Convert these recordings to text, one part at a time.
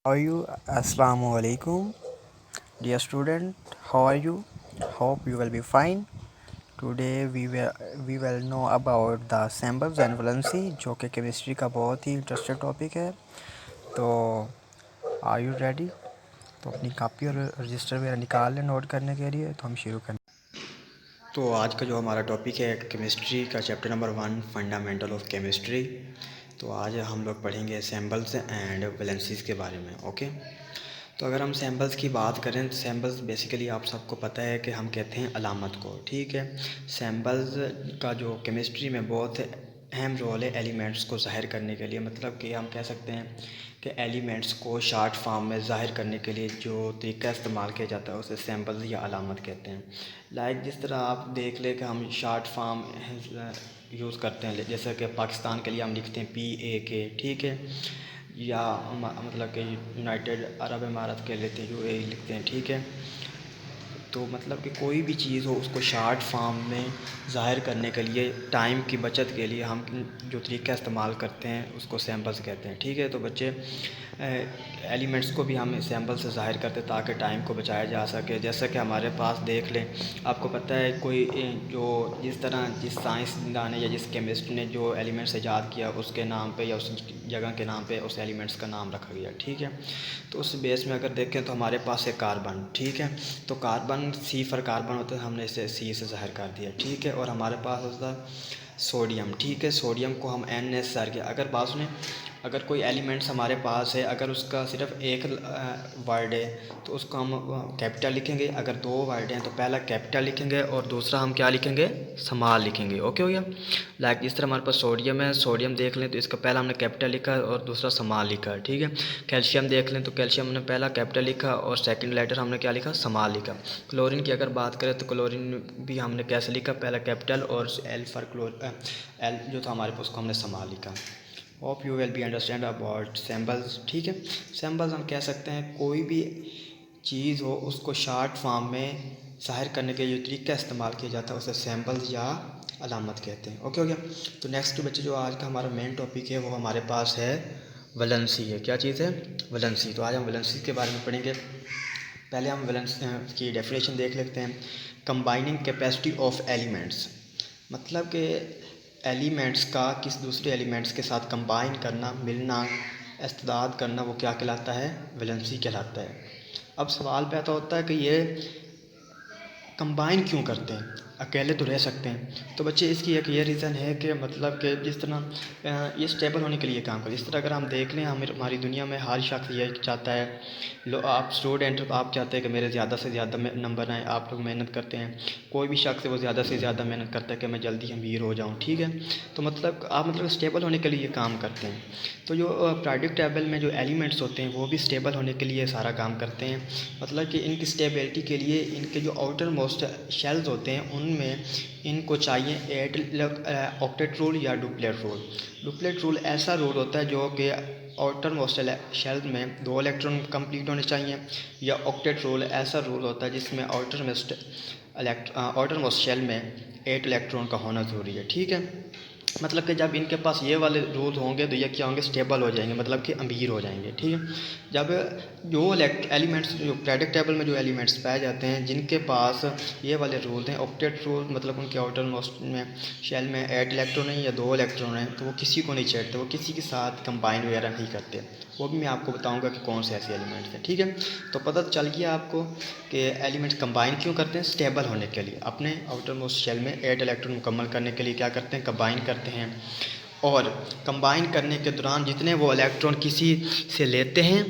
How are you? Assalamu alaikum. Dear student, how are you? Hope you will be fine. Today we will know about the samples and valency जो कि chemistry का बहुत ही interesting topic है। तो are you ready? तो अपनी copy और register वगैरह निकाल लें नोट करने के लिए। तो हम शुरू करें। तो आज का जो हमारा टॉपिक है केमिस्ट्री का chapter number 1 fundamental of chemistry. तो आज हम लोग पढ़ेंगे सैम्पल्स एंड वैलेंसीज़ के बारे में। ओके। तो अगर हम सैम्पल्स की बात करें तो सैम्पल्स बेसिकली आप सबको पता है कि हम कहते हैं अलामत को। ठीक है। सैम्पल्स का जो केमिस्ट्री में बहुत अहम रोल है एलिमेंट्स को ज़ाहिर करने के लिए। मतलब कि हम कह सकते हैं कि एलिमेंट्स को शार्ट फॉर्म में ज़ाहिर करने के लिए जो तरीका इस्तेमाल किया जाता है उसे सैम्पल्स या अलामत कहते हैं। लाइक जिस तरह आप देख लें कि हम शार्ट फॉर्म यूज़ करते हैं, जैसे कि पाकिस्तान के लिए हम लिखते हैं PAK। ठीक है। या मतलब कि यूनाइटेड अरब इमारात के लेते हैं UAE लिखते हैं। ठीक है। तो मतलब कि कोई भी चीज़ हो उसको शार्ट फॉर्म में ज़ाहिर करने के लिए टाइम की बचत के लिए हम जो तरीका इस्तेमाल करते हैं उसको सैम्पल्स कहते हैं। ठीक है। तो बच्चे एलिमेंट्स को भी हम सैम्पल से ज़ाहिर करते हैं ताकि टाइम को बचाया जा सके। जैसा कि हमारे पास देख लें, आपको पता है कोई जो जिस तरह जिस साइंसदान ने या जिस केमिस्ट ने जो एलिमेंट्स ईजाद किया उसके नाम पे या उस जगह के नाम पे उस एलिमेंट्स का नाम रखा गया। ठीक है। तो उस बेस में अगर देखें तो हमारे पास है कार्बन। ठीक है। तो कार्बन C फॉर कार्बन होता है, हमने इसे C से ज़ाहिर कर दिया। ठीक है। और हमारे पास होता है सोडियम। ठीक है। सोडियम को हम N से ज़ाहिर किया। अगर बात सुने, अगर कोई एलिमेंट्स हमारे पास है, अगर उसका सिर्फ एक वर्ड है तो उसको हम कैपिटल लिखेंगे। अगर दो वर्ड हैं तो पहला कैपिटल लिखेंगे और दूसरा हम क्या लिखेंगे, स्मॉल लिखेंगे। ओके हो गया। लाइक इस तरह हमारे पास सोडियम है, सोडियम देख लें तो इसका पहला हमने कैपिटल लिखा और दूसरा स्मॉल लिखा। ठीक है। कैल्शियम देख लें तो कैल्शियम हमने पहला कैपिटल लिखा और सेकंड लेटर हमने क्या लिखा, स्मॉल लिखा। क्लोरीन की अगर बात करें तो क्लोरीन भी हमने कैसे लिखा, पहला कैपिटल और L फॉर L जो था हमारे पास उसको हमने स्मॉल लिखा। Hope you will be understand about samples. ठीक है। सैम्पल्स हम कह सकते हैं कोई भी चीज़ हो उसको शार्ट फॉर्म में ज़ाहिर करने के जो तरीका इस्तेमाल किया जाता है उसे सैम्पल्स या अलामत कहते हैं। ओके हो गया। तो नेक्स्ट बच्चे जो आज का हमारा मेन टॉपिक है वो हमारे पास है वैलेंसी है। क्या चीज़ है, वैलेंसी। तो आज हम वैलेंसी के बारे में पढ़ेंगे। पहले हम वैलेंस की डेफिनेशन देख लेते हैं। कंबाइनिंग कैपेसिटी ऑफ एलिमेंट्स, मतलब कि एलिमेंट्स का किस दूसरे एलिमेंट्स के साथ कंबाइन करना, मिलना, इस्तेदाद करना, वो क्या कहलाता है, वैलेंसी कहलाता है। अब सवाल पैदा होता है कि ये कंबाइन क्यों करते हैं, अकेले तो रह सकते हैं। तो बच्चे इसकी एक ये रीज़न है कि मतलब कि जिस तरह ये स्टेबल होने के लिए काम करते हैं। इस तरह अगर हम देख लें, हमारी दुनिया में हर शख्स ये चाहता है, आप स्टूडेंट आप चाहते हैं कि मेरे ज़्यादा से ज़्यादा नंबर आएँ, आप लोग मेहनत करते हैं। कोई भी शख्स है वो ज़्यादा से ज़्यादा मेहनत करता है कि मैं जल्दी अमीर हो जाऊँ। ठीक है। तो मतलब आप मतलब स्टेबल होने के लिए काम करते हैं। तो जो पीरियोडिक टेबल में जो एलिमेंट्स होते हैं वो भी स्टेबल होने के लिए सारा काम करते हैं। मतलब कि इनकी स्टेबिलिटी के लिए इनके जो आउटर मोस्ट शेल्स होते हैं उनमें इनको चाहिए ऑक्टेट रूल या डुप्लेट रूल। डुप्लेट रूल ऐसा रूल होता है जो कि आउटर मोस्ट शेल में 2 इलेक्ट्रॉन कंप्लीट होने चाहिए, या ऑक्टेट रूल ऐसा रूल होता है जिसमें आउटर मोस्ट शेल में 8 इलेक्ट्रॉन का होना ज़रूरी है। ठीक है। मतलब कि जब इनके पास ये वाले रूल होंगे तो ये क्या होंगे, स्टेबल हो जाएंगे, मतलब कि अमीर हो जाएंगे। ठीक है। जब जो एलिमेंट्स जो पीरियोडिक टेबल में जो एलिमेंट्स पाए जाते हैं जिनके पास ये वाले रूल हैं, ऑक्टेट रूल, मतलब उनके आउटर मोस्ट में शेल में 8 इलेक्ट्रॉन है या 2 इलेक्ट्रॉन है, तो वो किसी को नहीं छेड़ते, वो किसी के साथ कंबाइन वगैरह नहीं करते। वो भी मैं आपको बताऊंगा कि कौन से ऐसे एलिमेंट्स हैं। ठीक है। तो पता चल गया आपको कि एलिमेंट्स कंबाइन क्यों करते हैं, स्टेबल होने के लिए। अपने आउटर मोस्ट शेल में 8 इलेक्ट्रॉन मुकम्मल करने के लिए क्या करते हैं, कंबाइन करते हैं। और कंबाइन करने के दौरान जितने वो इलेक्ट्रॉन किसी से लेते हैं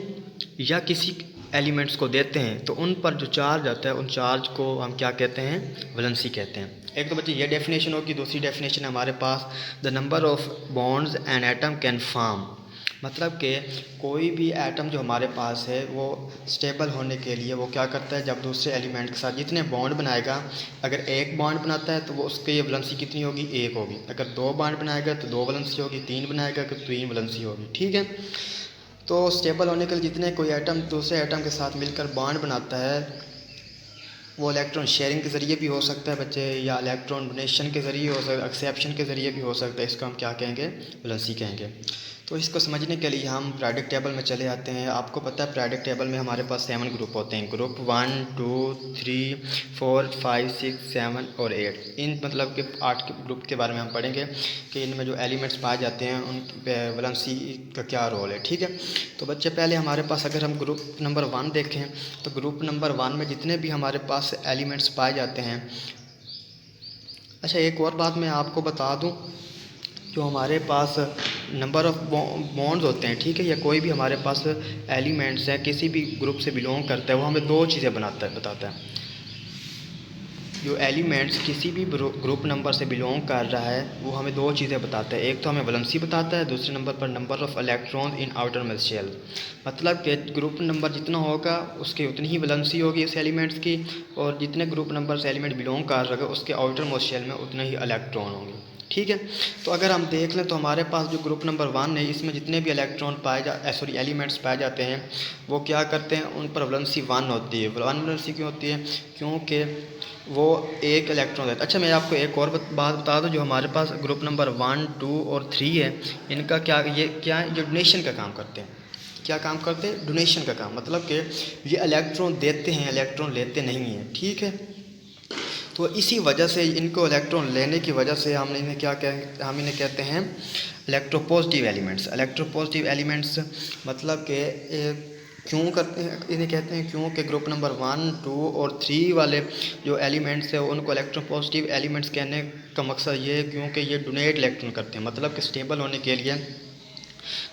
या किसी एलिमेंट्स को देते हैं तो उन पर जो चार्ज आता है उन चार्ज को हम क्या कहते हैं, वैलेंसी कहते हैं। एक तो बच्चे ये डेफिनेशन होगी। दूसरी डेफिनेशन है हमारे पास, the number of bonds an atom can form, मतलब कि कोई भी एटम जो हमारे पास है वो स्टेबल होने के लिए वो क्या करता है, जब दूसरे एलिमेंट के साथ जितने बॉन्ड बनाएगा, अगर एक बॉन्ड बनाता है तो वो उसकी ये वैलेंसी कितनी होगी, एक होगी। अगर 2 बॉन्ड बनाएगा तो 2 वैलेंसी होगी, 3 बनाएगा तो 3 वैलेंसी होगी। ठीक है। तो स्टेबल होने के लिए जितने कोई एटम दूसरे एटम के साथ मिलकर बॉन्ड बनाता है वो इलेक्ट्रॉन शेयरिंग के ज़रिए भी हो सकता है बच्चे, या इलेक्ट्रॉन डोनेशन के ज़रिए हो सकता है, एक्सेप्शन के ज़रिए भी हो सकता है। इसको हम क्या कहेंगे, वैलेंसी कहेंगे। तो इसको समझने के लिए हम पीरियोडिक टेबल में चले आते हैं। आपको पता है पीरियोडिक टेबल में हमारे पास 7 ग्रुप होते हैं। ग्रुप 1 2 3 4 5 6 7 और 8। इन मतलब के 8 के ग्रुप के बारे में हम पढ़ेंगे कि इनमें जो एलिमेंट्स पाए जाते हैं उन वैलेंसी का क्या रोल है। ठीक है, तो बच्चे पहले हमारे पास अगर हम ग्रुप नंबर 1 देखें तो ग्रुप नंबर 1 में जितने भी हमारे पास एलिमेंट्स पाए जाते हैं। अच्छा, एक और बात मैं आपको बता दूं, जो हमारे पास नंबर ऑफ़ बॉन्ड्स होते हैं, ठीक है, या कोई भी हमारे पास एलिमेंट्स है किसी भी ग्रुप से बिलोंग करता है, वो हमें दो चीज़ें बताता है। जो एलिमेंट्स किसी भी ग्रुप नंबर से बिलोंग कर रहा है वो हमें दो चीज़ें बताता है। एक तो हमें वैलेंसी बताता है, दूसरे नंबर पर number of electrons in outermost shell. मतलब कि ग्रुप नंबर जितना होगा उसकी उतनी ही वैलेंसी होगी इस एलिमेंट्स की, और जितने ग्रुप नंबर से एलिमेंट बिलोंग कर रहा है उसके आउटर मोस्ट शेल में उतने ही इलेक्ट्रॉन होंगे। ठीक है, तो अगर हम देख लें तो हमारे पास जो ग्रुप नंबर 1 है इसमें जितने भी इलेक्ट्रॉन एलिमेंट्स पाए जाते हैं वो क्या करते हैं, उन पर वैलेंसी 1 होती है। 1 वैलेंसी क्यों होती है? क्योंकि वो एक इलेक्ट्रॉन देता है। अच्छा, मैं आपको एक और बात बता दूं, जो हमारे पास ग्रुप नंबर 1 2 और 3 है, इनका क्या जो डोनेशन का काम करते हैं। क्या काम करते हैं? डोनेशन का काम। मतलब कि ये इलेक्ट्रॉन देते हैं, इलेक्ट्रॉन लेते नहीं हैं। ठीक है, तो इसी वजह से इनको इलेक्ट्रॉन लेने की वजह से हम इन्हें कहते हैं इलेक्ट्रोपॉजिटिव एलिमेंट्स। इलेक्ट्रोपॉजिटिव एलिमेंट्स मतलब कि क्यों करते हैं इन्हें कहते हैं, क्योंकि ग्रुप नंबर 1 2 और 3 वाले जो एलिमेंट्स है उनको इलेक्ट्रोपॉजिटिव एलिमेंट्स कहने का मकसद ये है क्योंकि ये डोनेट इलेक्ट्रॉन करते हैं। मतलब कि स्टेबल होने के लिए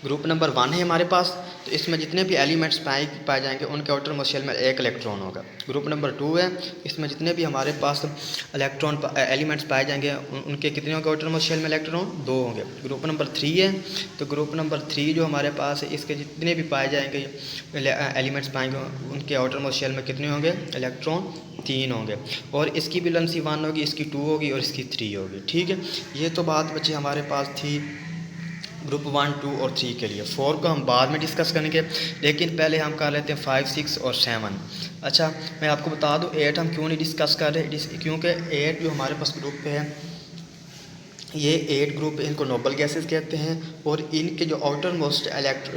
ग्रुप नंबर 1 है हमारे पास, तो इसमें जितने भी एलिमेंट्स पाए जाएंगे उनके आउटर मोस्ट शेल में एक इलेक्ट्रॉन होगा। ग्रुप नंबर 2 है, इसमें जितने भी हमारे पास एलिमेंट्स पाए जाएंगे उनके कितने होंगे आउटर मोस्ट शेल में इलेक्ट्रॉन? 2 होंगे। ग्रुप नंबर 3 है, तो ग्रुप नंबर 3 जो हमारे पास है इसके जितने भी पाए जाएंगे एलिमेंट्स पाएंगे उनके आउटर मोस्ट शेल में कितने होंगे? इलेक्ट्रॉन 3 होंगे। और इसकी वैलेंसी 1 होगी, इसकी 2 होगी और इसकी 3 होगी। ठीक है, ये तो बात बच्चे हमारे पास थी ग्रुप 1 2 और 3 के लिए। 4 को हम बाद में डिस्कस करेंगे, लेकिन पहले हम कर लेते हैं 5 6 और 7। अच्छा, मैं आपको बता दूं 8 हम क्यों नहीं डिस्कस कर रहे, क्योंकि 8 जो हमारे पास ग्रुप पे है, ये 8 ग्रुप इनको नोबल गैसेस कहते हैं, और इनके जो आउटर मोस्ट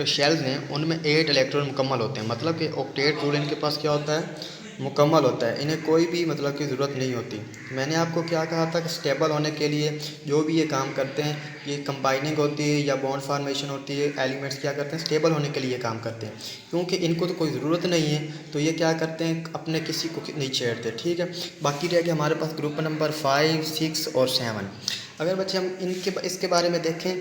शेल्स हैं उनमें 8 इलेक्ट्रॉन मुकम्मल होते हैं। मतलब कि ऑक्टेट रूल इनके पास क्या होता है? मुकम्मल होता है। इन्हें कोई भी मतलब की ज़रूरत नहीं होती। मैंने आपको क्या कहा था कि स्टेबल होने के लिए जो भी ये काम करते हैं, ये कंबाइनिंग होती है या बॉन्ड फार्मेशन होती है, एलिमेंट्स क्या करते हैं? स्टेबल होने के लिए काम करते हैं। क्योंकि इनको तो कोई ज़रूरत नहीं है तो ये क्या करते हैं? अपने किसी को नहीं छेड़ते। ठीक है, बाकी रह गया हमारे पास ग्रुप नंबर 5 6 और 7। अगर बच्चे हम इसके बारे में देखें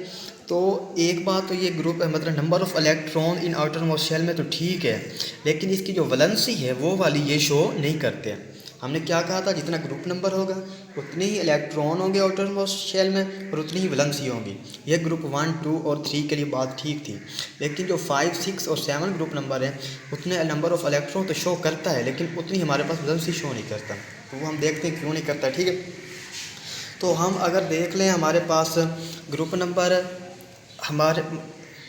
तो एक बात तो ये ग्रुप है, मतलब number of electron in outermost shell में तो ठीक है, लेकिन इसकी जो वैलेंसी है वो वाली ये शो नहीं करते हैं। हमने क्या कहा था? जितना ग्रुप नंबर होगा उतने ही इलेक्ट्रॉन होंगे आउटर मोस्ट शेल में और उतनी ही वैलेंसी होंगी। ये ग्रुप 1 2 और 3 के लिए बात ठीक थी, लेकिन जो 5 6 और 7 ग्रुप नंबर है उतने नंबर ऑफ़ इलेक्ट्रॉन तो शो करता है, लेकिन उतनी हमारे पास वैलेंसी शो नहीं करता। तो वो हम देखते हैं क्यों नहीं करता। ठीक है, तो हम अगर देख लें हमारे पास ग्रुप नंबर हमारे,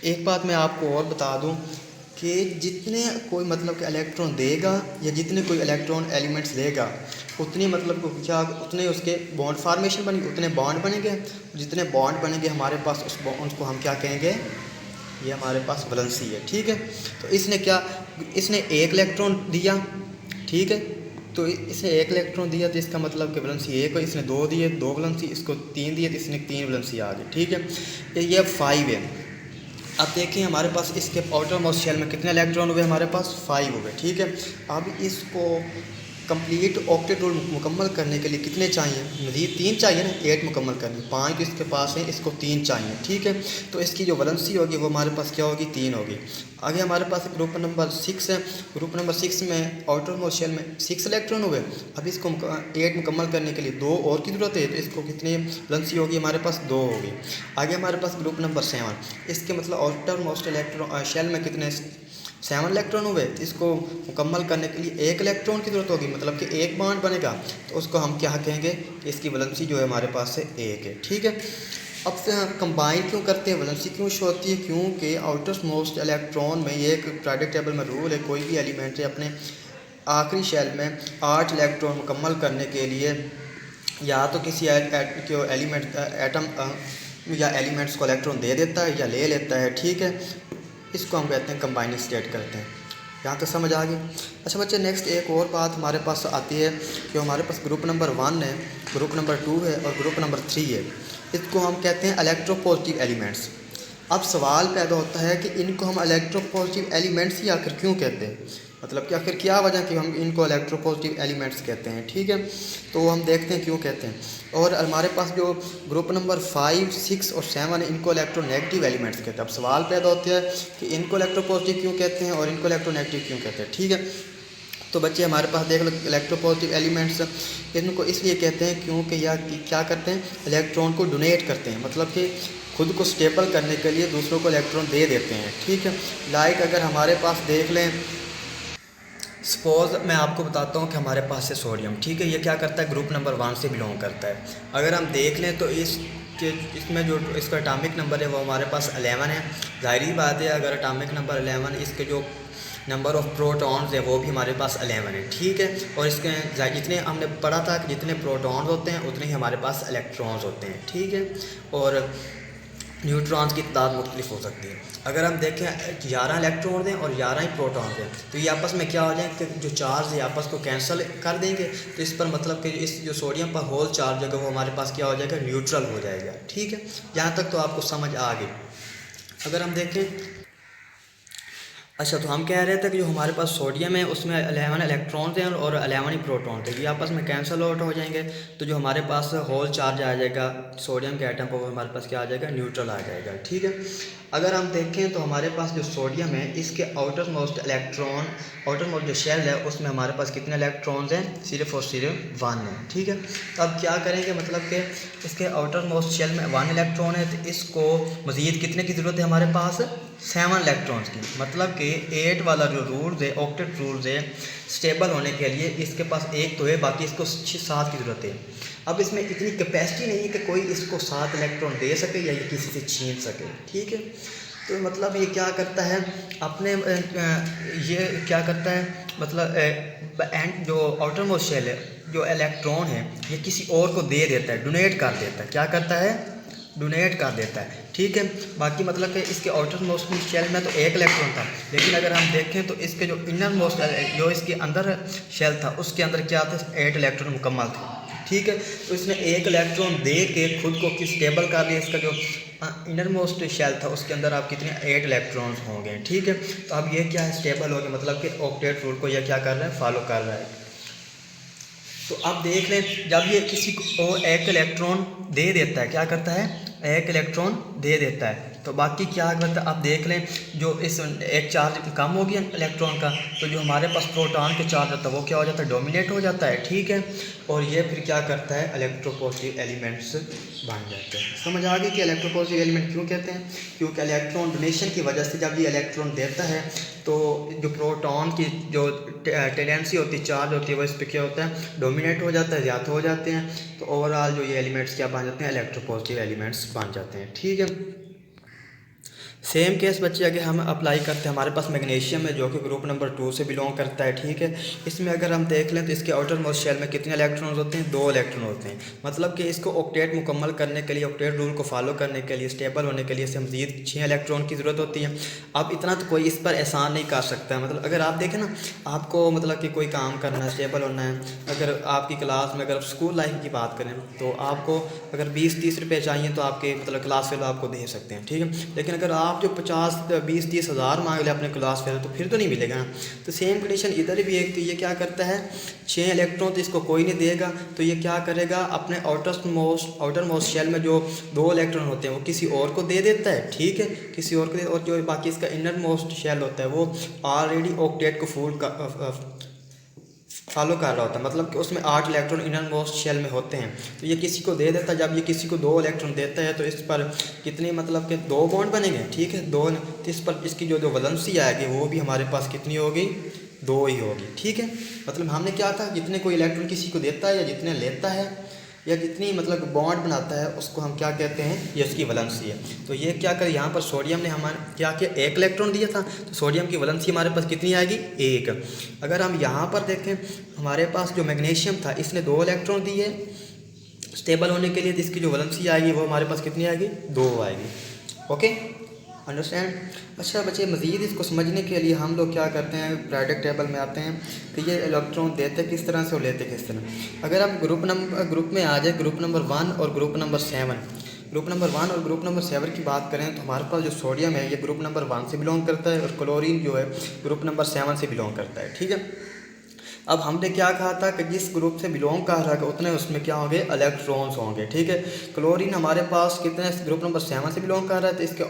एक बात मैं आपको और बता दूं कि जितने कोई मतलब कि इलेक्ट्रॉन देगा या जितने कोई इलेक्ट्रॉन एलिमेंट्स लेगा उतनी मतलब को क्या उतने उसके बॉन्ड फार्मेशन बनेंगे, उतने बॉन्ड बनेंगे। जितने बॉन्ड बनेंगे हमारे पास उस बॉन्ड को हम क्या कहेंगे? ये हमारे पास वैलेंसी है। ठीक है, तो इसने एक इलेक्ट्रॉन दिया। ठीक है, तो इसे एक इलेक्ट्रॉन दिया तो इसका मतलब कि वैलेंसी 1 है। इसने 2 दिए, 2 वैलेंसी, इसको 3 दिए तो इसने 3 वैलेंसी आ गई। ठीक है, ये 5 है। अब देखिए हमारे पास इसके आउटर मोस्ट शेल में कितने इलेक्ट्रॉन हुए? हमारे पास 5 हुए। ठीक है, अब इसको कंप्लीट ऑक्टेट रूल मुकम्मल करने के लिए कितने चाहिए? मज़ीद 3 चाहिए ना, 8 मुकम्मल करनी। 5 तो इसके पास है, इसको 3 चाहिए। ठीक है, तो इसकी जो वैलेंसी होगी वो हमारे पास क्या होगी? 3 होगी। आगे हमारे पास ग्रुप नंबर 6 है। ग्रुप नंबर 6 में आउटर मोस्ट शेल में 6 इलेक्ट्रॉन हुए। अब इसको 8 मुकम्मल करने के लिए 2 और की ज़रूरत है, तो इसको कितनी वैलेंसी होगी? हमारे पास 2 होगी। आगे हमारे पास ग्रुप नंबर 7, इसके मतलब आउटर मोस्ट इलेक्ट्रॉन शेल में कितने 7 इलेक्ट्रॉन हुए। इसको मुकम्मल करने के लिए 1 इलेक्ट्रॉन की ज़रूरत होगी, मतलब कि 1 बॉन्ड बनेगा, तो उसको हम क्या कहेंगे कि इसकी वैलेंसी जो है हमारे पास से 1 है। ठीक है, अब से कंबाइन क्यों करते हैं, वैलेंसी क्यों शो होती है? क्योंकि आउटर मोस्ट इलेक्ट्रॉन में ये एक पीरियोडिक टेबल में रूल है, कोई भी एलिमेंट है अपने आखिरी शेल में 8 इलेक्ट्रॉन मुकम्मल करने के लिए या तो किसी एलिमेंट एटम या एलिमेंट्स को इलेक्ट्रॉन दे देता है या ले लेता है, ठीक है। इसको हम कहते हैं कंबाइनिंग स्टेट करते हैं। यहाँ तक समझ आ गई। अच्छा बच्चे, नेक्स्ट एक और बात हमारे पास आती है कि हमारे पास ग्रुप नंबर 1 है, ग्रुप नंबर 2 है और ग्रुप नंबर 3 है। इसको हम कहते हैं इलेक्ट्रोपॉजिटिव एलिमेंट्स। अब सवाल पैदा होता है कि इनको हम इलेक्ट्रोपॉजिटिव एलिमेंट्स ही आखिर क्यों कहते हैं, मतलब कि आखिर क्या वजह कि हम इनको इलेक्ट्रोपॉजिटिव एलिमेंट्स कहते हैं, ठीक है। तो हम देखते हैं क्यों कहते हैं। और हमारे पास जो ग्रुप नंबर 5, 6 और 7 है, इनको इलेक्ट्रोनेगेटिव एलिमेंट्स कहते हैं। अब सवाल पैदा होता है कि इनको इलेक्ट्रोपॉजिटिव क्यों कहते हैं और इनको इलेक्ट्रोनेगेटिव क्यों कहते हैं, ठीक है। तो बच्चे हमारे पास देख लो इलेक्ट्रोपॉजिटिव एलिमेंट्स इनको इसलिए कहते हैं क्योंकि यह क्या करते हैं, इलेक्ट्रॉन को डोनेट करते हैं, मतलब कि खुद को स्टेबल करने के लिए दूसरों को इलेक्ट्रॉन दे देते हैं, ठीक है। लाइक अगर हमारे पास देख लें, सपोज़ मैं आपको बताता हूँ कि हमारे पास है सोडियम, ठीक है। ये क्या करता है, ग्रुप नंबर 1 से बिलोंग करता है। अगर हम देख लें तो इसमें जो इसका एटॉमिक नंबर है वो हमारे पास 11 है। ज़ाहिर बात है, अगर एटॉमिक नंबर 11, इसके जो नंबर ऑफ़ प्रोटॉन्स है वो भी हमारे पास 11 है, ठीक है। और इसके जितने हमने पढ़ा था कि जितने प्रोटॉन्स होते हैं उतने ही हमारे पास इलेक्ट्रॉन्स होते हैं, ठीक है। और न्यूट्रॉन्स की तादाद मुख्तलिफ हो सकती है। अगर हम देखें 11 इलेक्ट्रॉन हैं और 11 ही प्रोटॉन्स हैं, तो ये आपस में क्या हो जाएंगे कि जो चार्ज है आपस को कैंसिल कर देंगे। तो इस पर मतलब कि इस जो सोडियम पर होल चार्ज होगा वो हमारे पास क्या हो जाएगा, न्यूट्रल हो जाएगा, ठीक है। यहाँ तक तो आपको समझ आ गई। अगर हम देखें, अच्छा तो हम कह रहे थे कि जो हमारे पास सोडियम है उसमें 11 इलेक्ट्रॉन्स हैं और 11 ही प्रोटॉन्स हैं, ये आपस में कैंसिल आउट हो जाएंगे। तो जो हमारे पास होल चार्ज आ जाएगा सोडियम के एटम पर, वो हमारे पास क्या आ जाएगा, न्यूट्रल आ जाएगा, ठीक है। अगर हम देखें तो हमारे पास जो सोडियम है इसके outer most electron, outer most जो शेल है उसमें हमारे पास कितने इलेक्ट्रॉन्स हैं, सिर्फ और सिर्फ 1 है, ठीक है। तो अब क्या करेंगे, मतलब कि इसके आउटर मोस्ट शेल में 1 इलेक्ट्रॉन है, तो इसको मज़ीद कितने की ज़रूरत है हमारे पास, 7 इलेक्ट्रॉन्स की। मतलब कि 8 वाला जो रूल्स है, ऑक्टेट रूल्स है, स्टेबल होने के लिए इसके पास एक तो है, बाकी इसको 7 की ज़रूरत है। अब इसमें इतनी कैपेसिटी नहीं है कि कोई इसको 7 इलेक्ट्रॉन दे सके या ये किसी से छीन सके, ठीक है। तो मतलब ये क्या करता है अपने ये क्या करता है, मतलब एंड जो आउटर मोस्ट शेल है, जो इलेक्ट्रॉन है ये किसी और को दे देता है, डोनेट कर देता है। क्या करता है, डोनेट कर देता है, ठीक है। बाकी मतलब कि इसके आउटर मोस्ट शेल में तो 1 इलेक्ट्रॉन था, लेकिन अगर हम देखें तो इसके जो इनर मोस्ट जो इसके अंदर शेल था उसके अंदर क्या था, 8 इलेक्ट्रॉन मुकम्मल थे, ठीक है। तो इसने 1 इलेक्ट्रॉन दे के खुद को किस स्टेबल कर लिया। इसका जो इनर मोस्ट शेल था उसके अंदर आप कितने 8 इलेक्ट्रॉन्स होंगे, ठीक है। तो अब ये क्या है, स्टेबल हो गया, मतलब कि ऑक्टेट रूल को यह क्या कर रहा है, फॉलो कर रहा है। तो अब देख लें, जब ये किसी को 1 इलेक्ट्रॉन दे देता है, क्या करता है, 1 इलेक्ट्रॉन दे देता है, तो बाकी क्या करता है, आप देख लें जो इस एक चार्ज कम हो गया इलेक्ट्रॉन का, तो जो हमारे पास प्रोटॉन के चार्ज होता है वो क्या हो जाता है, डोमिनेट हो जाता है, ठीक है। और ये फिर क्या करता है, इलेक्ट्रोपॉजिटिव एलिमेंट्स बन जाते हैं। समझ आ गई कि इलेक्ट्रोपॉजिटिव एलिमेंट क्यों कहते हैं, क्योंकि इलेक्ट्रॉन डोनेशन की वजह से जब ये इलेक्ट्रॉन देता है तो जो प्रोटॉन की जो टेंडेंसी होती है, चार्ज होती है, वो इस पर क्या होता है, डोमिनेट हो जाता है, ज़्यादा हो जाते हैं। तो ओवरऑल जो ये एलिमेंट्स क्या बन जाते हैं, इलेक्ट्रोपॉजिटिव एलिमेंट्स बन जाते हैं, ठीक है। सेम केस बच्चे अगर हम अप्लाई करते हैं, हमारे पास मैग्नीशियम है जो कि ग्रुप नंबर 2 से बिलोंग करता है, ठीक है। इसमें अगर हम देख लें तो इसके आउटर मोस्ट शेल में कितने इलेक्ट्रॉन्स होते हैं, 2 इलेक्ट्रॉन होते हैं। मतलब कि इसको ऑक्टेट मुकम्मल करने के लिए, ऑक्टेट रूल को फॉलो करने के लिए, स्टेबल होने के लिए इसे मज़ीद 6 इलेक्ट्रॉन की ज़रूरत होती है। अब इतना तो कोई इस पर एहसान नहीं कर सकता। मतलब अगर आप देखें ना, आपको मतलब कि कोई काम करना है, स्टेबल होना है, अगर आपकी क्लास में अगर स्कूल लाइफ की बात करें तो आपको अगर 20-30 रुपये चाहिए तो आपके मतलब क्लास फेलो आपको दे सकते हैं, ठीक है। लेकिन अगर आप जो 50-20-30 हज़ार मांग ले अपने क्लास फेलो तो फिर तो नहीं मिलेगा ना। तो सेम कंडीशन इधर भी एक, तो ये क्या करता है, 6 इलेक्ट्रॉन तो इसको कोई नहीं देगा, तो ये क्या करेगा, अपने आउटर मोस्ट शेल में जो 2 इलेक्ट्रॉन होते हैं वो किसी और को दे देता है, ठीक है, किसी और को। और जो बाकी इसका इनर मोस्ट शेल होता है वो ऑलरेडी ऑक्टेट को फॉलो कर रहा होता है, मतलब कि उसमें 8 इलेक्ट्रॉन इनर मोस्ट शेल में होते हैं, तो ये किसी को दे देता है। जब ये किसी को 2 इलेक्ट्रॉन देता है तो इस पर कितनी मतलब कि 2 बॉन्ड बनेंगे, ठीक है, 2। तो इस पर इसकी जो वैलेंसी आएगी वो भी हमारे पास कितनी होगी, 2 ही होगी, ठीक है। मतलब हमने क्या था, जितने कोई इलेक्ट्रॉन किसी को देता है या जितने लेता है या जितनी मतलब बॉन्ड बनाता है उसको हम क्या कहते हैं, ये उसकी वैलेंसी है। तो ये क्या कर, यहाँ पर सोडियम ने हमारे क्या किया, 1 इलेक्ट्रॉन दिया था, तो सोडियम की वैलेंसी हमारे पास कितनी आएगी, 1। अगर हम यहाँ पर देखें, हमारे पास जो मैग्नीशियम था इसने 2 इलेक्ट्रॉन दिए, स्टेबल होने के लिए तो इसकी जो वैलेंसी आएगी वो हमारे पास कितनी आएगी, 2 आएगी। Okay, understand. अच्छा बच्चे, मज़ीद इसको समझने के लिए हम लोग क्या करते हैं, प्रोडक्ट टेबल में आते हैं कि ये इलेक्ट्रॉन देते किस तरह से और लेते किस तरह। अगर आप ग्रुप में आ जाए, ग्रुप नंबर 1 और ग्रुप नंबर 7, ग्रुप नंबर 1 और ग्रुप नंबर 7 की बात करें तो हमारे पास जो सोडियम है ये ग्रुप नंबर 1 से बिलोंग करता है और क्लोरीन जो है ग्रुप नंबर 7 से बिलोंग करता है। ठीक है, अब हमने क्या कहा था कि जिस ग्रुप से बिलोंग कर रहा है उतने उसमें क्या होंगे, इलेक्ट्रॉन्स होंगे। ठीक है, क्लोरीन हमारे पास कितने, ग्रुप नंबर 7 से बिलोंग कर रहा है तो इसके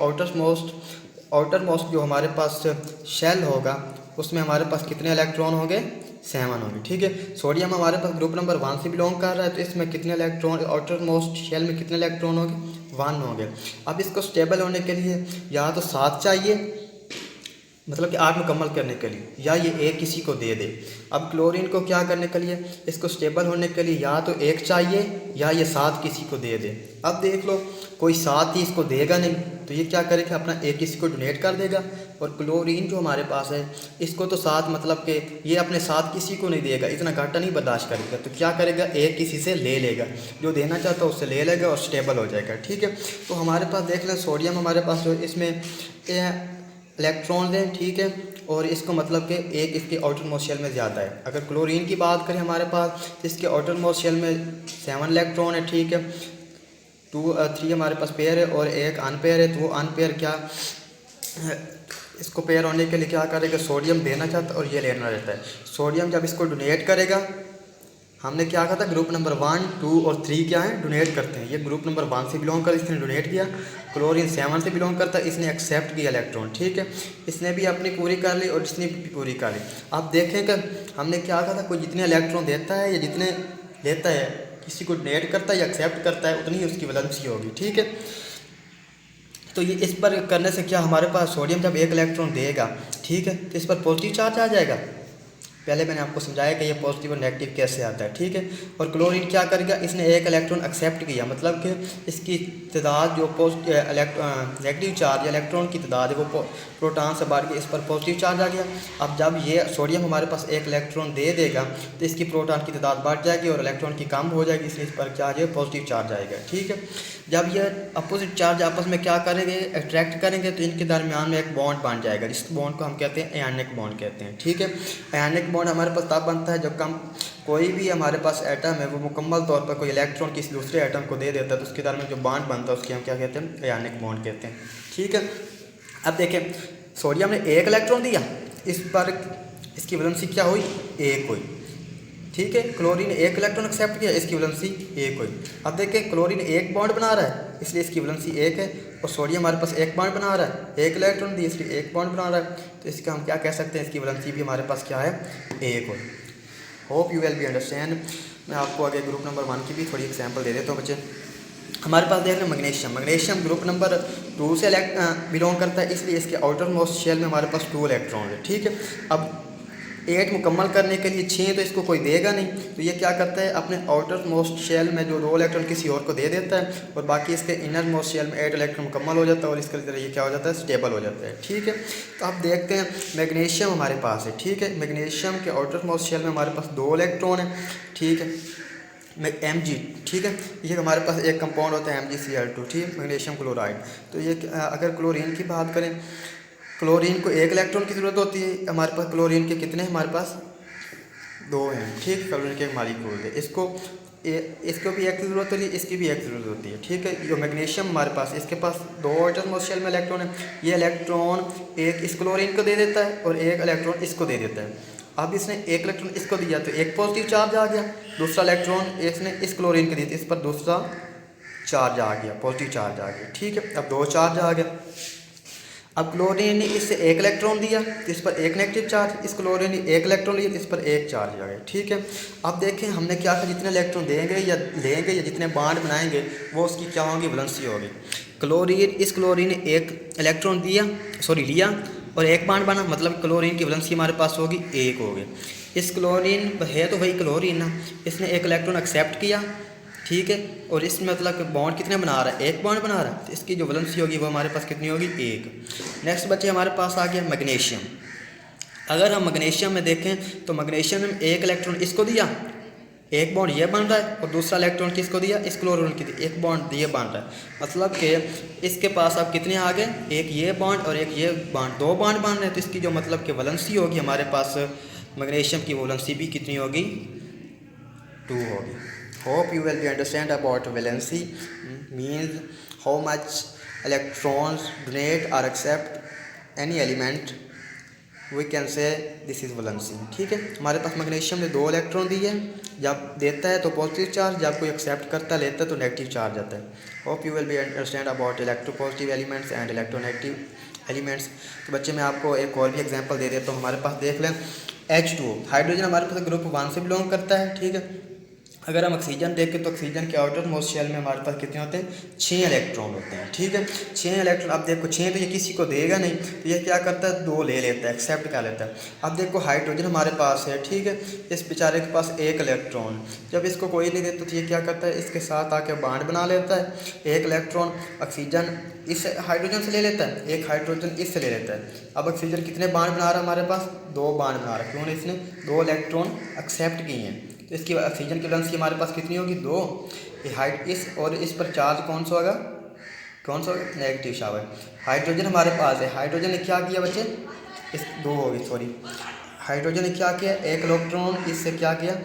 आउटर मोस्ट जो हमारे पास शेल होगा उसमें हमारे पास कितने इलेक्ट्रॉन होंगे, 7 होंगे। ठीक है, सोडियम हमारे पास ग्रुप नंबर 1 से बिलोंग कर रहा है तो इसमें कितने इलेक्ट्रॉन, आउटर मोस्ट शेल में कितने इलेक्ट्रॉन होंगे, 1 होंगे। अब इसको स्टेबल होने के लिए या तो 7 चाहिए, मतलब कि 8 मुकम्मल करने के लिए, या ये एक किसी को दे दे। अब क्लोरीन को क्या करने के लिए, इसको स्टेबल होने के लिए या तो 1 चाहिए या ये 7 किसी को दे दे। अब देख लो, कोई 7 ही इसको देगा नहीं तो ये क्या करेगा, अपना 1 किसी को डोनेट कर देगा। और क्लोरीन जो हमारे पास है इसको तो 7 मतलब कि ये अपने 7 किसी को नहीं देगा, इतना घाटा नहीं बर्दाश्त करेगा, तो क्या करेगा, 1 किसी से ले लेगा, जो देना चाहता है उससे ले लेगा और स्टेबल हो जाएगा। ठीक है, तो हमारे पास देख लें सोडियम हमारे पास जो इसमें इलेक्ट्रॉन हैं। ठीक है, और इसको मतलब कि एक इसके आउटर मोस्ट शेल में ज़्यादा है। अगर क्लोरीन की बात करें हमारे पास तो इसके आउटर मोस्ट शेल में 7 इलेक्ट्रॉन है। ठीक है, 3 हमारे पास पेयर है और एक अनपेयर है, तो वो अनपेयर क्या, इसको पेयर होने के लिए क्या करेगा, सोडियम देना चाहता है और ये लेना रहता है। सोडियम जब इसको डोनेट करेगा, हमने क्या कहा था, ग्रुप नंबर 1, 2 और 3 क्या है, डोनेट करते हैं। ये ग्रुप नंबर 1 से बिलोंग कर, इसने डोनेट किया। क्लोरीन 7 से बिलोंग करता है, इसने एक्सेप्ट किया इलेक्ट्रॉन। ठीक है, इसने भी अपनी पूरी कर ली और इसने भी पूरी कर ली। आप देखें कि हमने क्या कहा था, कोई जितने इलेक्ट्रॉन देता है या जितने लेता है, किसी को डोनेट करता है या एक्सेप्ट करता है, उतनी ही उसकी वैलेंसी होगी। ठीक है, तो ये इस पर करने से क्या, हमारे पास सोडियम जब 1 इलेक्ट्रॉन देगा, ठीक है, तो इस पर पॉजिटिव चार्ज आ जाएगा। पहले मैंने आपको समझाया कि ये पॉजिटिव और नेगेटिव कैसे आता है। ठीक है, और क्लोरीन क्या करेगा, इसने 1 इलेक्ट्रॉन एक्सेप्ट किया, मतलब कि इसकी तादाद जो नेगेटिव चार्ज या इलेक्ट्रॉन की तादाद है वो प्रोटॉन से बढ़ के इस पर पॉजिटिव चार्ज आ गया। अब जब ये सोडियम हमारे पास 1 इलेक्ट्रॉन दे देगा तो इसकी प्रोटॉन की तादाद बढ़ जाएगी और इलेक्ट्रॉन की कम हो जाएगी, इसलिए इस पर क्या है, पॉजिटिव चार्ज आएगा। ठीक है, जब ये अपोजिट चार्ज आपस में क्या करेंगे, अट्रैक्ट करेंगे, तो इनके दरमियान में एक बॉन्ड बन जाएगा, जिस बॉन्ड को हम कहते हैं आयनिक बॉन्ड कहते हैं। ठीक है, आयनिक बॉन्ड हमारे पास तब बनता है जब कोई भी हमारे पास एटम है वो मुकम्मल तौर पर कोई इलेक्ट्रॉन किसी दूसरे एटम को दे देता है, तो उसके दरमियान जो बॉन्ड बनता है उसकी हम क्या कहते हैं, आयनिक बॉन्ड कहते हैं। ठीक है, अब देखें, सोडियम ने 1 इलेक्ट्रॉन दिया, इस पर इसकी वैलेंसी क्या हुई, 1 हुई। ठीक है, क्लोरीन 1 इलेक्ट्रॉन एक्सेप्ट किया, इसकी वैलेंसी 1 हुई। अब देखें, क्लोरीन 1 बॉन्ड बना रहा है इसलिए इसकी वैलेंसी 1 है, और सोडियम हमारे पास 1 बॉन्ड बना रहा है, 1 इलेक्ट्रॉन दिया इसलिए 1 बॉन्ड बना रहा है, तो इसका हम क्या कह सकते हैं, इसकी वैलेंसी भी हमारे पास क्या है, 1 हुई। Hope you will be understand. मैं आपको आगे ग्रुप नंबर 1 की भी थोड़ी एग्जाम्पल दे देता हूँ बच्चे। हमारे पास देख रहे हैं मैग्नीशियम ग्रुप नंबर 2 से बिलोंग करता है, इसलिए इसके आउटर मोस्ट शेल में हमारे पास 2 इलेक्ट्रॉन है। ठीक है, अब 8 मुकम्मल करने के लिए 6 तो इसको कोई देगा नहीं, तो ये क्या करता है, अपने आउटर मोस्ट शेल में जो 2 इलेक्ट्रॉन किसी और को दे देता है और बाकी इसके इनर मोस्ट शेल में 8 इलेक्ट्रॉन मुकम्मल हो जाता है और इसके जरिए क्या हो जाता है, स्टेबल हो जाता है। ठीक है, तो आप देखते हैं मैग्नीशियम हमारे पास है। ठीक है, मैग्नीशियम के आउटर मोस्ट शेल में हमारे पास 2 इलेक्ट्रॉन है। ठीक है, Mg, ठीक है, ये हमारे पास एक कंपाउंड होता है MgCl2, ठीक है, मैग्नीशियम क्लोराइड। तो ये अगर क्लोरीन की बात करें, क्लोरीन को 1 इलेक्ट्रॉन की ज़रूरत होती है, हमारे पास क्लोरीन के कितने हैं, हमारे पास 2 हैं। ठीक, क्लोरीन के मालिक्यूल है, इसको भी एक की ज़रूरत होती है, इसकी भी एक ज़रूरत होती है। ठीक है, जो मैग्नीशियम हमारे पास, इसके पास 2 आउटर मोस्ट शेल में इलेक्ट्रॉन है, ये इलेक्ट्रॉन एक इस क्लोरीन को दे देता है और 1 इलेक्ट्रॉन इसको दे देता है। अब इसने 1 इलेक्ट्रॉन इसको दिया तो एक पॉजिटिव चार्ज आ गया, दूसरा इलेक्ट्रॉन इसने इस क्लोरीन को दिया, इस पर दूसरा चार्ज आ गया, पॉजिटिव चार्ज आ गया। ठीक है, अब 2 चार्ज आ गया। अब क्लोरीन ने इससे 1 इलेक्ट्रॉन दिया तो इस पर 1 नेगेटिव चार्ज, इस क्लोरीन ने 1 इलेक्ट्रॉन लिया तो इस पर 1 चार्ज आ गया। ठीक है, अब देखें हमने क्या कहा, जितने इलेक्ट्रॉन देंगे या लेंगे या जितने बॉन्ड बनाएंगे वो उसकी क्या होगी, वैलेंसी होगी। क्लोरीन ने 1 इलेक्ट्रॉन लिया और 1 बॉन्ड बना, मतलब क्लोरीन की वैलेंसी हमारे पास होगी 1 होगी। इस क्लोरीन है तो वही क्लोरीन ना, इसने 1 इलेक्ट्रॉन एक्सेप्ट किया। ठीक है, और इसमें मतलब बॉन्ड कितने बना रहा है, 1 बॉन्ड बना रहा है, तो इसकी जो वैलेंसी होगी वो हमारे पास कितनी होगी, 1। नेक्स्ट बच्चे हमारे पास आ गया मैग्नीशियम। अगर हम मैग्नीशियम में देखें तो मैग्नीशियम में 1 इलेक्ट्रॉन इसको दिया एक बॉन्ड ये बन रहा है और दूसरा इलेक्ट्रॉन किसको दिया, इस क्लोरीन की एक बॉन्ड ये बन रहा है। मतलब कि इसके पास अब कितने आ गए, एक ये बॉन्ड और एक ये बॉन्ड, दो बॉन्ड बन रहे हैं। तो इसकी जो मतलब कि वैलेंसी होगी हमारे पास मैग्नीशियम की वैलेंसी भी कितनी होगी, 2 होगी। Hope you will be understand about valency means how much electrons donate और accept any element, we can say this is valency. ठीक है, हमारे पास मैग्नीशियम ने 2 इलेक्ट्रॉन दिए हैं, जब देता है तो पॉजिटिव चार्ज, जब कोई एक्सेप्ट करता है लेता है तो नेगेटिव चार्ज आता है। Hope you will be understand about electropositive elements and electronegative elements. तो बच्चे मैं आपको एक और भी एग्जांपल दे देता हूँ। हमारे पास देख लें H2O, हाइड्रोजन हमारे पास ग्रुप 1 से बिलोंग करता है। ठीक है, अगर हम ऑक्सीजन देखें तो ऑक्सीजन के आउटर मोस्ट शेल में हमारे पास कितने होते हैं, 6 इलेक्ट्रॉन होते हैं। ठीक है, 6 इलेक्ट्रॉन। अब देखो 6 तो ये किसी को देगा नहीं, तो ये क्या करता है, 2 ले लेता है, एक्सेप्ट कर लेता है। अब देखो हाइड्रोजन हमारे पास है, ठीक है, इस बेचारे के पास 1 इलेक्ट्रॉन, जब इसको कोई नहीं देता तो ये क्या करता है, इसके साथ आके बॉन्ड बना लेता है। 1 इलेक्ट्रॉन ऑक्सीजन इस हाइड्रोजन से ले लेता है, 1 हाइड्रोजन इससे ले लेता है। अब ऑक्सीजन कितने बॉन्ड बना रहा है, हमारे पास 2 बॉन्ड बना रहा है। क्यों, इसने 2 इलेक्ट्रॉन एक्सेप्ट किए हैं, तो इसकी ऑक्सीजन की वैलेंसी हमारे पास कितनी होगी, 2। ये हाइट इस और इस पर चार्ज कौन सा होगा, नेगेटिव चार्ज। हाइड्रोजन हमारे पास है, हाइड्रोजन ने क्या किया बच्चे, इस 2 होगी सॉरी, हाइड्रोजन ने क्या किया, 1 इलेक्ट्रॉन इससे क्या किया,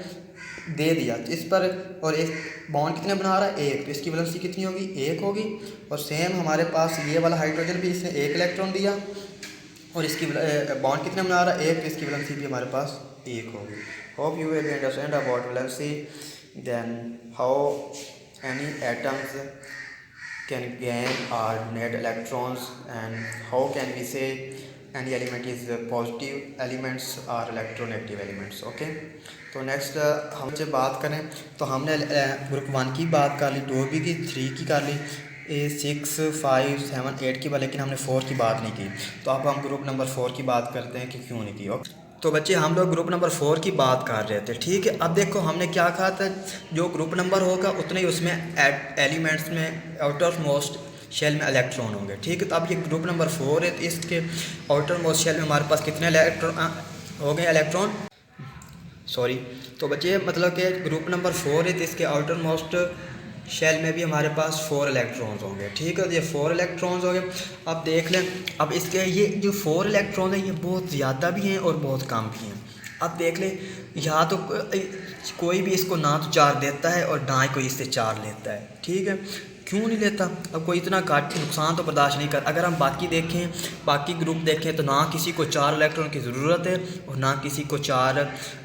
दे दिया इस पर, और एक बॉन्ड कितने बना रहा है, 1, तो इसकी वैलेंसी कितनी होगी, 1 होगी। और सेम हमारे पास ये वाला हाइड्रोजन भी, इसने 1 इलेक्ट्रॉन दिया और इसकी बॉन्ड कितने बना रहा है, 1, तो इसकी वैलेंसी भी हमारे पास 1 होगी। Hope you will understand about valency, then how any atoms can gain or donate electrons, and how can we say any element is positive elements or electronegative elements। Okay, तो नेक्स्ट हम जब बात करें तो हमने ग्रुप 1 की बात कर ली, 2 भी की, 3 की कर ली, 6, 5, 7, 8 की बात, लेकिन हमने 4 की बात नहीं की। तो अब हम ग्रुप नंबर 4 की बात करते हैं कि क्यों नहीं की। ओके, तो बच्चे हम लोग ग्रुप नंबर 4 की बात कर रहे थे। ठीक है, अब देखो हमने क्या कहा था, जो ग्रुप नंबर होगा उतने ही उसमें एलिमेंट्स में आउटर मोस्ट शेल में इलेक्ट्रॉन होंगे। ठीक है, तो अब ये ग्रुप नंबर 4 है, तो इसके आउटर मोस्ट शेल में हमारे पास कितने इलेक्ट्रॉन हो गए, इलेक्ट्रॉन सॉरी। तो बच्चे मतलब कि ग्रुप नंबर 4 है, तो इसके आउटर मोस्ट शेल में भी हमारे पास 4 इलेक्ट्रॉन्स होंगे। ठीक है, तो ये 4 इलेक्ट्रॉन्स हो गए। अब देख लें, अब इसके ये जो 4 इलेक्ट्रॉन है ये बहुत ज़्यादा भी हैं और बहुत कम भी हैं। अब देख लें, यहाँ तो कोई भी इसको ना तो चार्ज देता है और ना ही कोई इससे चार्ज लेता है। ठीक है, क्यों नहीं लेता, अब कोई इतना काट नुकसान तो बर्दाश्त नहीं कर। अगर हम बाकी देखें, बाकी ग्रुप देखें, तो ना किसी को 4 इलेक्ट्रॉन की ज़रूरत है और ना किसी को 4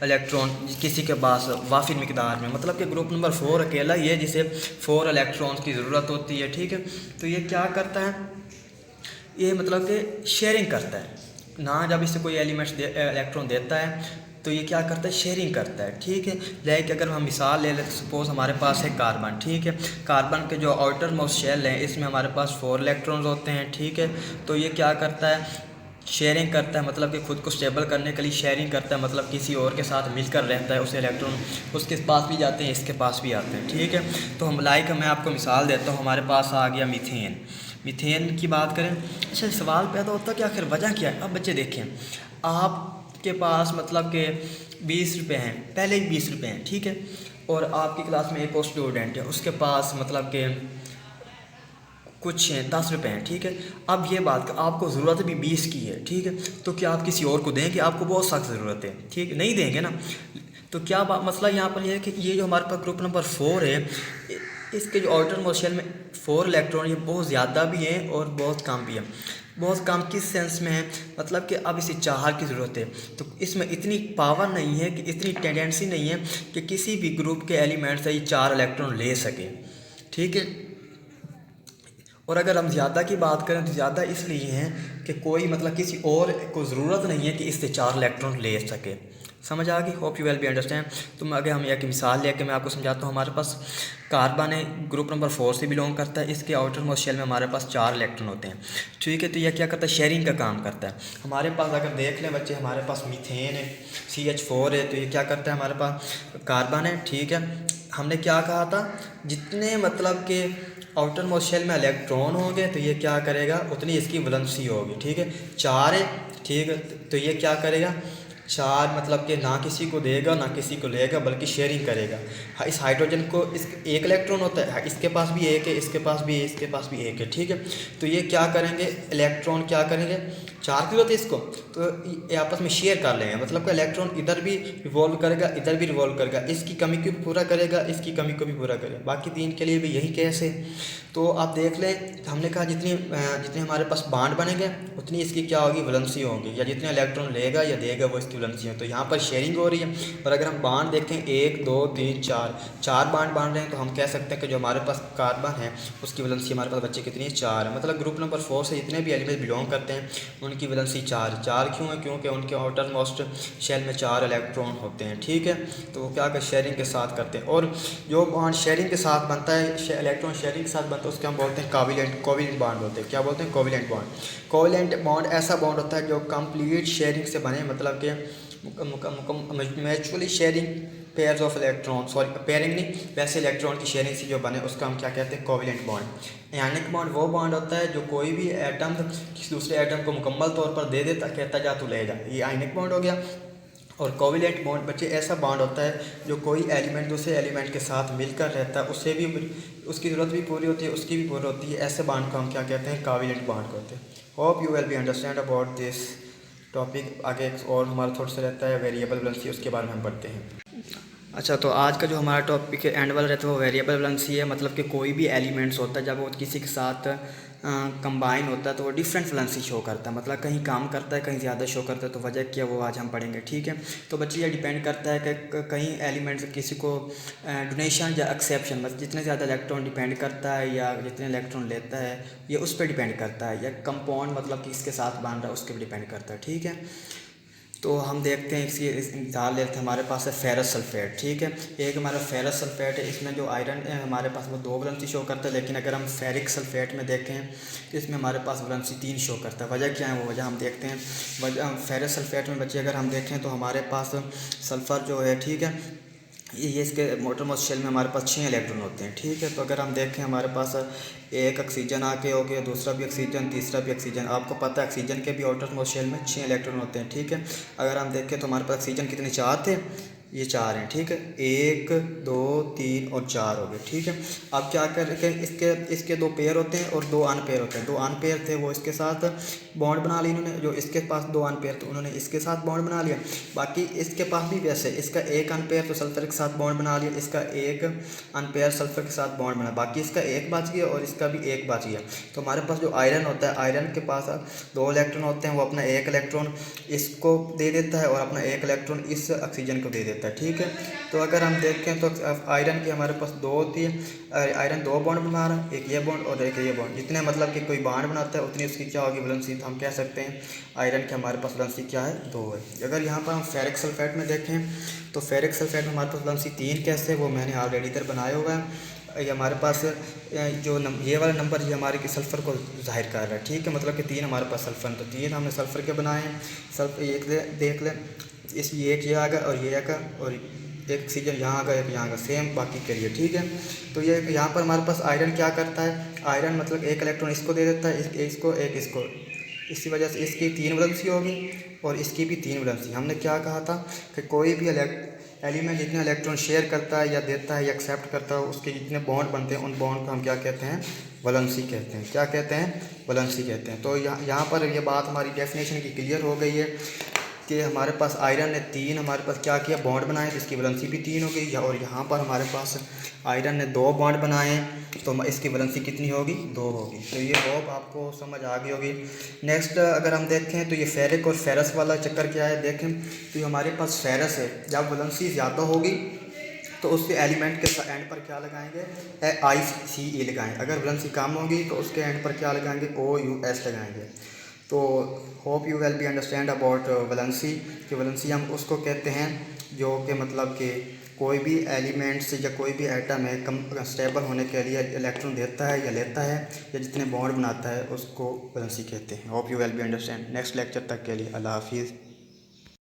इलेक्ट्रॉन किसी के पास वाफिर मिकदार में। मतलब कि ग्रुप नंबर 4 अकेला ही है जिसे 4 इलेक्ट्रॉन्स की ज़रूरत होती है। ठीक है, तो ये क्या करता है, ये मतलब कि शेयरिंग करता है ना, जब इससे कोई एलिमेंट्स इलेक्ट्रॉन देता है तो ये क्या करता है, शेयरिंग करता है। ठीक है, लाइक अगर हम मिसाल ले लें, सपोज हमारे पास है कार्बन। ठीक है, कार्बन के जो आउटर मोस्ट शेल है इसमें हमारे पास 4 इलेक्ट्रॉन्स होते हैं। ठीक है, तो ये क्या करता है, शेयरिंग करता है, मतलब कि खुद को स्टेबल करने के लिए शेयरिंग करता है, मतलब किसी और के साथ मिलकर रहता है, उसे इलेक्ट्रॉन उसके पास भी जाते हैं, इसके पास भी आते हैं। ठीक है, तो हम लाइक मैं आपको मिसाल देता हूँ, हमारे पास आ गया मीथेन। मीथेन की बात करें, अच्छा सवाल पैदा होता है कि आखिर वजह क्या है। अब बच्चे देखें, आपके पास मतलब कि 20 रुपये हैं, पहले ही 20 रुपये हैं। ठीक है, और आपकी क्लास में एक और स्टूडेंट है, उसके पास मतलब कि कुछ 10 रुपये हैं। ठीक है, अब ये बात आपको ज़रूरत भी 20 की है। ठीक है, तो क्या आप किसी और को देंगे, आपको बहुत सख्त ज़रूरत है। ठीक है, नहीं देंगे ना। तो क्या मसला यहाँ पर यह है कि ये जो हमारे पास ग्रुप नंबर 4 है, इसके जो आउटर मोस्ट शेल में 4 इलेक्ट्रॉन, ये बहुत ज़्यादा भी हैं और बहुत कम भी हैं। बहुत कम किस सेंस में है, मतलब कि अब इसे 4 की ज़रूरत है, तो इसमें इतनी पावर नहीं है, कि इतनी टेंडेंसी नहीं है कि किसी भी ग्रुप के एलिमेंट से ये 4 इलेक्ट्रॉन ले सके। ठीक है, और अगर हम ज़्यादा की बात करें तो ज़्यादा इसलिए हैं कि कोई मतलब किसी और को ज़रूरत नहीं है कि इससे 4 इलेक्ट्रॉन ले सके। समझ आ गई, hope you will be understand. तो अगर हम एक मिसाल लेके मैं आपको समझाता हूँ, हमारे पास कार्बन है, ग्रुप नंबर 4 से बिलोंग करता है, इसके आउटर मोस्ट शेल में हमारे पास 4 इलेक्ट्रॉन होते हैं। ठीक है, तो यह क्या करता है, शेयरिंग का काम करता है। हमारे पास अगर देख लें बच्चे, हमारे पास मीथेन है, CH4 है, तो ये क्या करता है, हमारे पास कार्बन है। ठीक है, हमने क्या कहा था, जितने मतलब के आउटर मोस्ट शेल में इलेक्ट्रॉन होंगे तो ये क्या करेगा, उतनी इसकी वैलेंसी होगी। ठीक है, 4 है। ठीक है, तो ये क्या करेगा, चार मतलब कि ना किसी को देगा ना किसी को लेगा, बल्कि शेयरिंग करेगा। हाँ, इस हाइड्रोजन को इस एक इलेक्ट्रॉन होता है, हाँ, इसके पास भी एक है, इसके पास भी है, इसके पास भी एक है, ठीक है। तो ये क्या करेंगे, इलेक्ट्रॉन क्या करेंगे, चार की जरूरत है इसको, तो ये आपस में शेयर कर लेंगे। मतलब कि इलेक्ट्रॉन इधर भी रिवॉल्व करेगा, इधर भी रिवॉल्व करेगा, इसकी कमी को भी पूरा करेगा, इसकी कमी को भी पूरा करेगा। बाकी तीन के लिए भी यही केस है। तो आप देख लें, हमने कहा जितने हमारे पास बांड बनेंगे उतनी इसकी क्या होगी, वैलेंसी होगी, या जितने इलेक्ट्रॉन लेगा या देगा वो इसकी वैलेंसी है। तो यहाँ पर शेयरिंग हो रही है। और अगर हम बांड देखें, 1 2 3 4, चार बांड बांध रहे हैं, तो हम कह सकते हैं कि जो हमारे पास कार्बन है उसकी वैलेंसी हमारे पास बच्चे कितनी है, 4 है। मतलब ग्रुप नंबर 4 से जितने भी एलिमेंट बिलोंग करते हैं उनकी वैलेंसी 4। 4 क्यों है, क्योंकि उनके आउटर मोस्ट शेल में 4 इलेक्ट्रॉन होते हैं, ठीक है। तो वो क्या कर शेयरिंग के साथ करते हैं। और जो बॉन्ड शेयरिंग के साथ बनता है, इलेक्ट्रॉन शेयरिंग के साथ बनता है, उसके हम बोलते हैं कोविलेंट बॉन्ड होते हैं। क्या बोलते हैं, कोविलेंट बॉन्ड। कोविलेंट बॉन्ड ऐसा बॉन्ड होता है जो कंप्लीट शेयरिंग से बने, मतलब कि mutually sharing pairs of electron, sorry pairing नहीं, वैसे इलेक्ट्रॉन की शेयरिंग से जो बने उसका हम क्या कहते हैं, कोविलेंट बॉन्ड। आयनिक बॉन्ड वो बॉन्ड होता है जो कोई भी एटम किसी दूसरे एटम को मुकम्मल तौर पर दे देता, कहता जा तू ले जा, ये आयनिक बॉन्ड हो गया। और कोविलेंट बॉन्ड बच्चे ऐसा बॉन्ड होता है जो कोई एलिमेंट दूसरे एलिमेंट के साथ मिलकर रहता है, उससे भी उसकी ज़रूरत भी पूरी होती है, उसकी भी पूरी होती है। ऐसे बॉन्ड को हम क्या कहते हैं, कोविलेंट बॉन्ड कहते हैं। Hope you will be understand about this topic. आगे और हमारा थोड़ा सा रहता है वेरिएबल वैलेंसी, उसके बारे में हम पढ़ते हैं। अच्छा, तो आज का जो हमारा टॉपिक है एंड वाला रहता है वो वेरिएबल वैलेंसी है। मतलब कि कोई भी एलिमेंट्स होता है जब वो किसी के साथ कंबाइन होता है तो वो डिफरेंट वैलेंसी शो करता है। मतलब कहीं कम करता है, कहीं ज़्यादा शो करता है। तो वजह क्या वो आज हम पढ़ेंगे, ठीक है। तो बच्चे ये डिपेंड करता है कि कहीं एलिमेंट्स किसी को डोनेशन या एक्सेप्शन, मतलब जितने ज़्यादा इलेक्ट्रॉन डिपेंड करता है या जितने इलेक्ट्रॉन लेता है, ये उस पर डिपेंड करता है। या कंपाउंड मतलब कि इसके साथ बांध रहा है उसके पर डिपेंड करता है, ठीक है। तो हम देखते हैं इसकी मिसाल लेते हैं। हमारे पास है फेरस सल्फेट, ठीक है। एक हमारा फेरस सल्फेट है, इसमें जो आयरन है हमारे पास वो 2 वैलेंसी शो करता है। लेकिन अगर हम फेरिक सल्फेट में देखें तो इसमें हमारे पास वैलेंसी 3 शो करता है। वजह क्या है, वो वजह हम देखते हैं। वजह फेरस सल्फेट में बच्चे अगर हम देखें तो हमारे पास सल्फ़र जो है, ठीक है, ये इसके मोटरमोस्ट शेल में हमारे पास 6 इलेक्ट्रॉन होते हैं, ठीक है। तो अगर हम देखें हमारे पास एक ऑक्सीजन आके हो गया, दूसरा भी ऑक्सीजन, तीसरा भी ऑक्सीजन। आपको पता है ऑक्सीजन के भी आउटरमोस्ट शेल में 6 इलेक्ट्रॉन होते हैं, ठीक है। अगर हम देखें तो हमारे पास ऑक्सीजन कितने, 4 थे, ये 4 हैं, ठीक है। 1 2 3 और 4 हो गए, ठीक है। अब क्या करेंगे, इसके 2 पेयर होते हैं और 2 अनपेयर होते हैं। 2 अनपेयर थे वो इसके साथ बॉन्ड बना लिया इन्होंने, जो इसके पास 2 अनपेयर थे उन्होंने इसके साथ बॉन्ड बना लिया। बाकी इसके पास भी वैसे, इसका 1 अनपेयर तो सल्फर के साथ बॉन्ड बना लिया, इसका 1 अनपेयर सल्फर के साथ बॉन्ड बना, बाकी इसका 1 बच गया और इसका भी 1 बच गया। तो हमारे पास जो आयरन होता है, आयरन के पास 2 इलेक्ट्रॉन होते हैं, वो अपना 1 इलेक्ट्रॉन इसको दे देता है और अपना 1 इलेक्ट्रॉन इस ऑक्सीजन को दे देता है, ठीक है। तो अगर हम देखें तो आयरन की हमारे पास 2 होती है, आयरन 2 बॉन्ड बना रहा है, एक ये बॉन्ड और एक ये बॉन्ड। जितने मतलब कि कोई बॉन्ड बनाता है उतनी उसकी क्या होगी, वैलेंसी। तो हम कह सकते हैं आयरन की हमारे पास वैलेंसी क्या है, 2 है। अगर यहाँ पर हम फेरिक सल्फेट में देखें तो फेरिक सल्फेट में हमारे पास वैलेंसी 3 कैसे, वो मैंने ऑलरेडी इधर बनाया हुआ है। ये हमारे पास जो ये वाला नंबर ये हमारे की सल्फ़र को जाहिर कर रहा है, ठीक है। मतलब कि 3 हमारे पास सल्फ़र, तो 3 हमने सल्फ़र के बनाए हैं। सल्फ एक देख लें, इस ये आ गया और ये आ गया, और एक ऑक्सीजन यहाँ आ गया, एक यहाँ का सेम बाकी के लिए, ठीक है। तो ये यहाँ पर हमारे पास आयरन क्या करता है, आयरन मतलब 1 इलेक्ट्रॉन इसको दे देता है, इसको एक इसको। इसी वजह से इसकी 3 वैलेंसी होगी और इसकी भी 3 वैलेंसी। हमने क्या कहा था कि कोई भी एलिमेंट जितने इलेक्ट्रॉन शेयर करता है या देता है या एक्सेप्ट करता है, उसके जितने बॉन्ड बनते हैं उन बॉन्ड को हम क्या कहते हैं, वैलेंसी कहते हैं। क्या कहते हैं, वैलेंसी कहते हैं। तो यहाँ पर ये बात हमारी डेफिनेशन की क्लियर हो गई है कि हमारे पास आयरन ने 3 हमारे पास क्या किया, बॉन्ड बनाए, तो इसकी वैलेंसी भी 3 हो गई। और यहाँ पर हमारे पास आयरन ने 2 बॉन्ड बनाए तो इसकी वैलेंसी कितनी होगी, 2 होगी। तो ये होप आपको समझ आ गई होगी। नेक्स्ट अगर हम देखें तो ये फेरिक और फेरस वाला चक्कर क्या है, देखें तो ये हमारे पास फेरस है, जब वैलेंसी ज़्यादा होगी तो उसके एलिमेंट के एंड पर क्या लगाएंगे, ICE लगाएं। अगर वैलेंसी कम होगी तो उसके एंड पर क्या लगाएंगे, OUS लगाएंगे। तो hope you will be understand about valency. कि वैलेंसी हम उसको कहते हैं जो कि मतलब कि कोई भी एलिमेंट्स या कोई भी एटम है कम स्टेबल होने के लिए इलेक्ट्रॉन देता है या लेता है या जितने बॉन्ड बनाता है उसको वैलेंसी कहते हैं। Hope you will be understand. Next lecture तक के लिए अल्लाह हाफिज़।